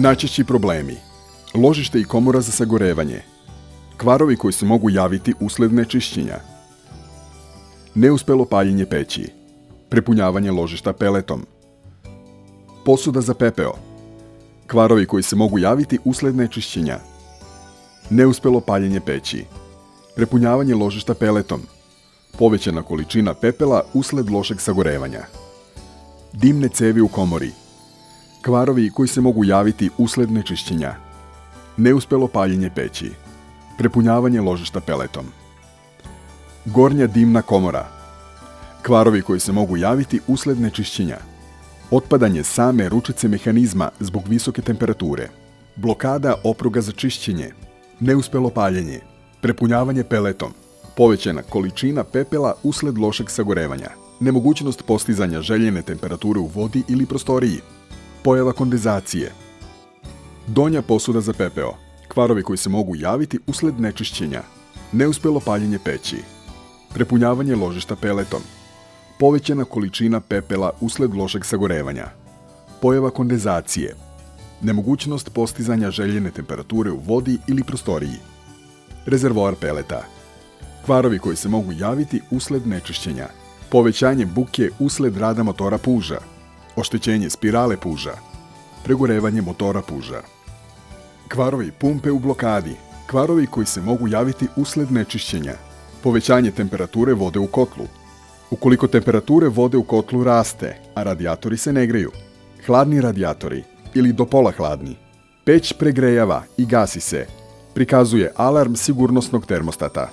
Najčešći problemi: ložište i komora za sagorevanje, kvarovi koji se mogu javiti usled nečišćenja, neuspelo paljenje peći, prepunjavanje ložišta peletom, posuda za pepeo, kvarovi koji se mogu javiti usled nečišćenja, neuspelo paljenje peći, prepunjavanje ložišta peletom, povećana količina pepela usled lošeg sagorevanja, dimne cevi u komori, kvarovi koji se mogu javiti usled nečišćenja, neuspelo paljenje peći, prepunjavanje ložišta peletom, gornja dimna komora, kvarovi koji se mogu javiti usled nečišćenja, otpadanje same ručice mehanizma zbog visoke temperature, blokada opruga za čišćenje, neuspelo paljenje, prepunjavanje peletom, povećana količina pepela usled lošeg sagorevanja, nemogućnost postizanja željene temperature u vodi ili prostoriji, pojava kondenzacije, donja posuda za pepeo, kvarovi koji se mogu javiti usled nečišćenja, neuspelo paljenje peći, prepunjavanje ložišta peletom, povećana količina pepela usled lošeg sagorevanja, pojava kondenzacije, nemogućnost postizanja željene temperature u vodi ili prostoriji, rezervoar peleta, kvarovi koji se mogu javiti usled nečišćenja, povećanje buke usled rada motora puža, oštećenje spirale puža, pregorevanje motora puža, kvarovi pumpe u blokadi, kvarovi koji se mogu javiti usled nečišćenja, povećanje temperature vode u kotlu, ukoliko temperature vode u kotlu raste, a radijatori se ne greju, hladni radijatori ili do pola hladni, peć pregrejava i gasi se, prikazuje alarm sigurnosnog termostata.